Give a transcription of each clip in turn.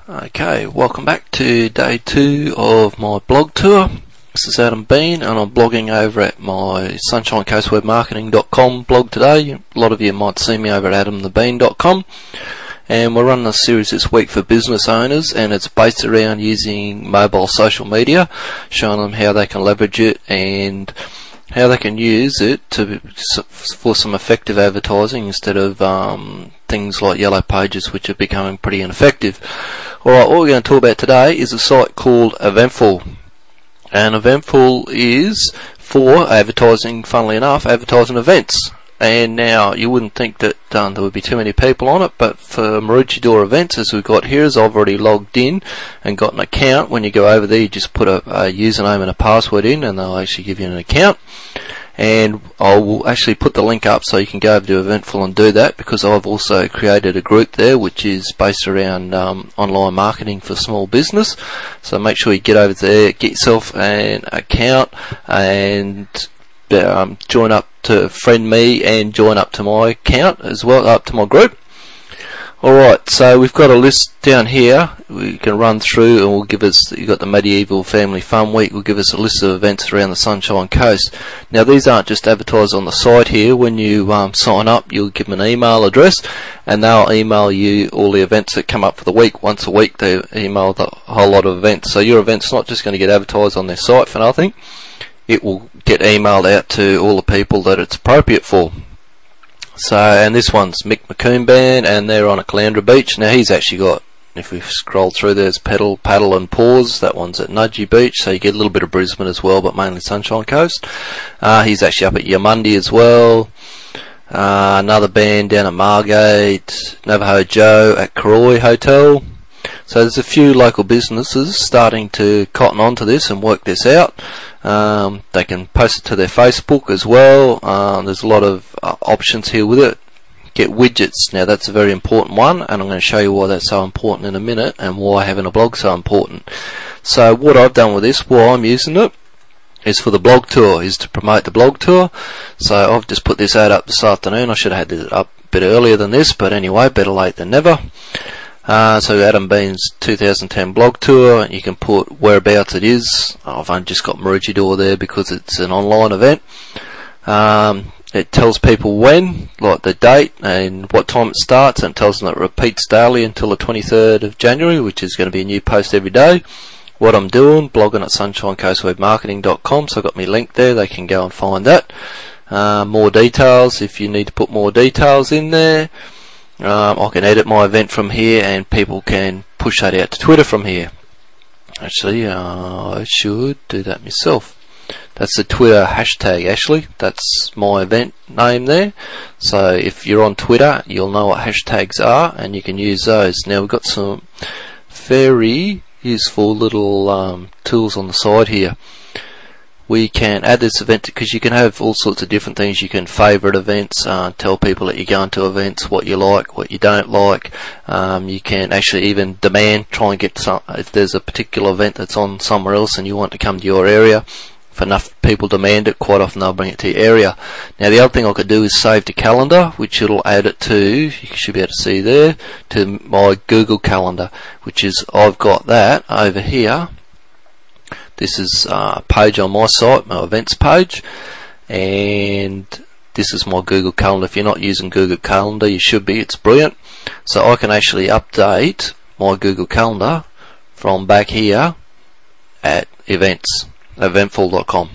Okay, welcome back to day 2 of my blog tour. This is Adam Bean and I'm blogging over at my sunshinecoastwebmarketing.com blog today. A lot of you might see me over at adamthebean.com, and we're running a series this week for business owners, and it's based around using mobile social media, showing them how they can leverage it and how they can use it for some effective advertising instead of things like yellow pages, which are becoming pretty ineffective. Alright, what we're going to talk about today is a site called Eventful. And Eventful is for advertising, funnily enough, advertising events. And now you wouldn't think that there would be too many people on it, but for Maroochydore events, as we've got here, is I've already logged in and got an account. When you go over there, you just put a username and a password in, and they'll actually give you an account. And I will actually put the link up so you can go over to Eventful and do that, because I've also created a group there which is based around online marketing for small business. So make sure you get over there, get yourself an account, and join up to friend me and join up to my account as well, up to my group. Alright, so we've got a list down here we can run through, and will give us, you've got the Medieval Family Fun Week, will give us a list of events around the Sunshine Coast. Now these aren't just advertised on the site here. When you sign up, you'll give them an email address and they'll email you all the events that come up for the week. Once a week they email the whole lot of events, so your event's not just going to get advertised on their site for nothing. It will get emailed out to all the people that it's appropriate for. So, and this one's Mick McCoon Band, and they're on a Caloundra beach. Now he's actually got, if we scroll through, there's Pedal, Paddle and Pause. That one's at Nudgee Beach, so you get a little bit of Brisbane as well, but mainly Sunshine Coast. He's actually up at Yamundi as well. Another band down at Margate, Navajo Joe at Karoi Hotel. So there's a few local businesses starting to cotton on to this and work this out. They can post it to their Facebook as well. There's a lot of options here with it. Get widgets. Now that's a very important one, and I'm going to show you why that's so important in a minute, and why having a blog so important. So what I've done with this, why I'm using it, is for the blog tour, is to promote the blog tour. So I've just put this ad up this afternoon. I should have had it up a bit earlier than this, but anyway, better late than never. So Adam Bean's 2010 blog tour, you can put whereabouts it is. I've only just got Maroochydore there because it's an online event. It tells people when, like the date and what time it starts, and it tells them it repeats daily until the 23rd of January, which is going to be a new post every day. What I'm doing, blogging at sunshinecoastwebmarketing.com, so I've got my link there, they can go and find that. More details, if you need to put more details in there. I can edit my event from here, and people can push that out to Twitter from here. Actually, I should do that myself. That's the Twitter hashtag, actually. That's my event name there. So if you're on Twitter, you'll know what hashtags are, and you can use those. Now we've got some very useful little tools on the side here. We can add this event because you can have all sorts of different things. You can favourite events, tell people that you're going to events, what you like, what you don't like. You can actually even demand, try and get some, if there's a particular event that's on somewhere else and you want to come to your area. If enough people demand it, quite often they'll bring it to your area. Now the other thing I could do is save to calendar, which it'll add it to, you should be able to see there, to my Google Calendar, which is, I've got that over here. This is a page on my site, my events page, and this is my Google Calendar. If you're not using Google Calendar, you should be, it's brilliant. So I can actually update my Google Calendar from back here at events, eventful.com.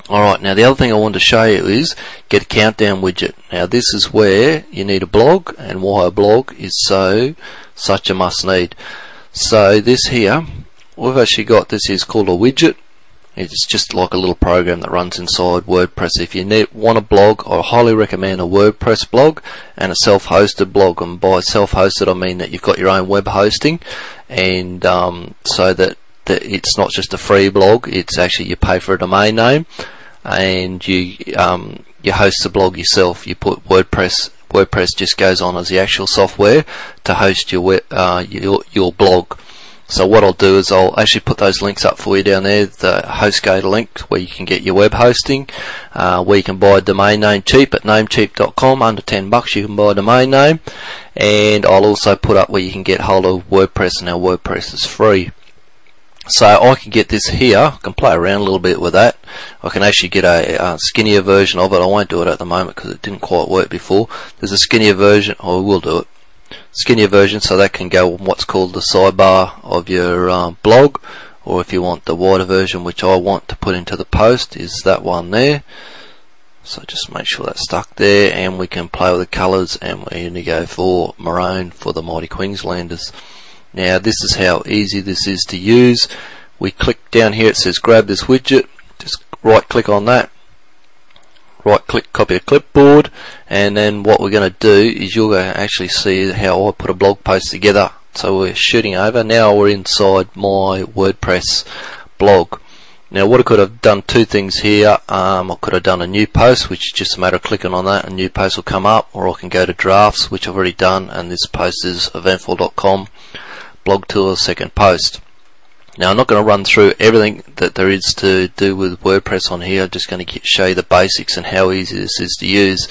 Alright, now the other thing I want to show you is get a countdown widget. Now this is where you need a blog, and why a blog is such a must need. So this here, we've actually got, this is called a widget. It's just like a little program that runs inside WordPress. If you want a blog, I highly recommend a WordPress blog and a self-hosted blog. And by self-hosted I mean that you've got your own web hosting, and so that it's not just a free blog, it's actually you pay for a domain name, and you host the blog yourself. You put WordPress just goes on as the actual software to host your blog. So what I'll do is I'll actually put those links up for you down there, the HostGator link where you can get your web hosting, where you can buy a domain name cheap at namecheap.com. Under $10 you can buy a domain name, and I'll also put up where you can get hold of WordPress, and our WordPress is free. So I can get this here, I can play around a little bit with that. I can actually get a skinnier version of it. I won't do it at the moment because it didn't quite work before. There's a skinnier version, I will do it. Skinnier version, so that can go on what's called the sidebar of your blog, or if you want the wider version, which I want to put into the post, is that one there. So just make sure that's stuck there, and we can play with the colours, and we're going to go for maroon for the Mighty Queenslanders. Now this is how easy this is to use. We click down here, it says grab this widget, just right click on that, right click copy a clipboard, and then what we're going to do is you're going to actually see how I put a blog post together. So we're shooting over, now we're inside my WordPress blog. Now what I could have done, two things here. I could have done a new post, which is just a matter of clicking on that, a new post will come up, or I can go to drafts, which I've already done, and this post is eventful.com blog tour second post. Now I'm not going to run through everything that there is to do with WordPress on here. I'm just going to show you the basics and how easy this is to use.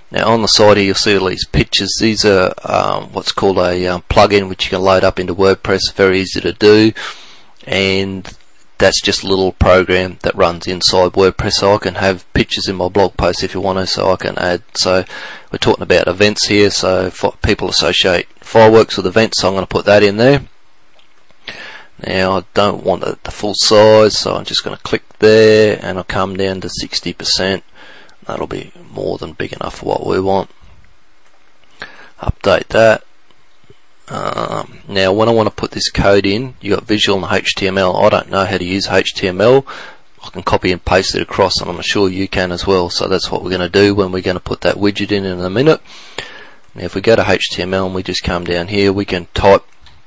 Now on the side here you'll see all these pictures. These are what's called a plugin which you can load up into WordPress. Very easy to do, and that's just a little program that runs inside WordPress, so I can have pictures in my blog post if you want to, so I can add. So we're talking about events here, so people associate fireworks with events, so I'm going to put that in there. Now I don't want the full size, so I'm just going to click there, and I'll come down to 60%. That'll be more than big enough for what we want. Update that. Now when I want to put this code in, you got visual and HTML. I don't know how to use HTML. I can copy and paste it across, and I'm sure you can as well. So that's what we're going to do when we're going to put that widget in a minute. Now if we go to HTML and we just come down here, we can type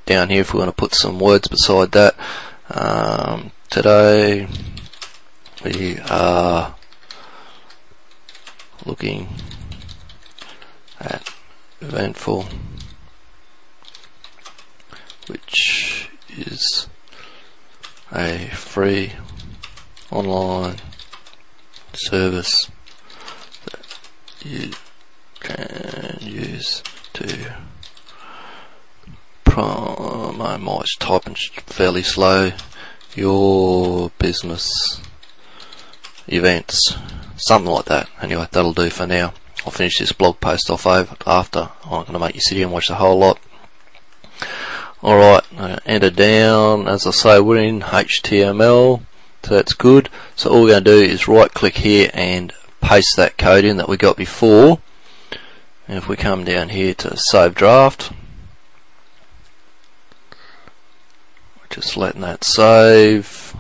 down here if we want to put some words beside that. Today we are looking at Eventful, which is a free online service that you can use to promote, I might type in fairly slow, your business events, something like that. Anyway, that'll do for now. I'll finish this blog post off after. I'm not going to make you sit here and watch the whole lot. Alright, enter down. As I say, we're in HTML, so that's good. So all we're going to do is right click here and paste that code in that we got before. And if we come down here to save draft, we're just letting that save.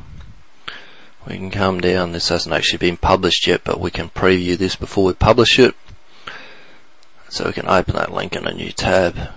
We can come down, this hasn't actually been published yet, but we can preview this before we publish it. So we can open that link in a new tab.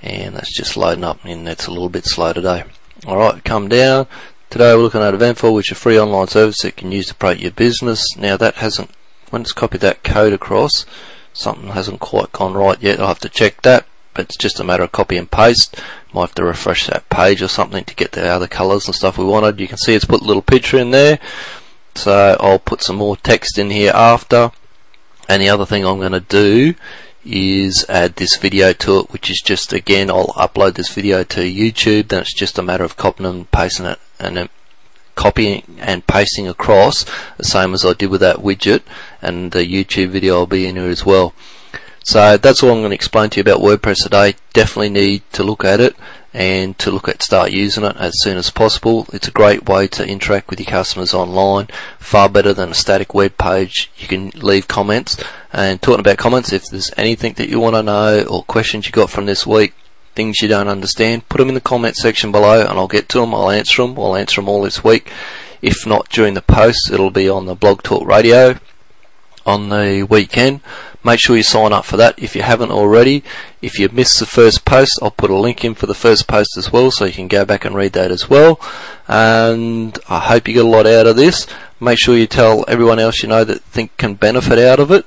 And that's just loading up, and that's a little bit slow today. Alright, come down. Today we're looking at Eventful, which is a free online service that you can use to promote your business. Now that hasn't, when it's copied that code across, something hasn't quite gone right yet. I'll have to check that, but it's just a matter of copy and paste. Might have to refresh that page or something to get the other colours and stuff we wanted. You can see it's put a little picture in there, so I'll put some more text in here after. And the other thing I'm going to do is add this video to it, which is just, again, I'll upload this video to YouTube. Then it's just a matter of copying and pasting it, and then copying and pasting across, the same as I did with that widget, and the YouTube video will be in here as well. So that's all I'm going to explain to you about WordPress today. Definitely need to look at it and to look at start using it as soon as possible. It's a great way to interact with your customers online, far better than a static web page. You can leave comments, and talking about comments, if there's anything that you want to know or questions you got from this week, things you don't understand, put them in the comment section below and I'll get to them. I'll answer them. I'll answer them all this week. If not during the post, it'll be on the Blog Talk Radio on the weekend. Make sure you sign up for that if you haven't already. If you missed the first post, I'll put a link in for the first post as well, so you can go back and read that as well. And I hope you get a lot out of this. Make sure you tell everyone else you know that can benefit out of it.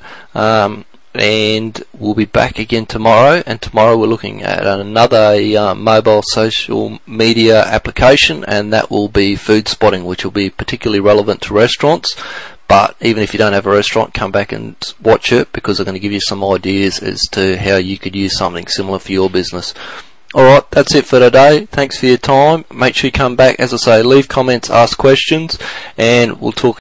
and we'll be back again tomorrow. And tomorrow we're looking at another mobile social media application, and that will be food spotting, which will be particularly relevant to restaurants. But even if you don't have a restaurant, come back and watch it, because I'm going to give you some ideas as to how you could use something similar for your business. Alright, that's it for today. Thanks for your time. Make sure you come back, as I say, leave comments, ask questions, and we'll talk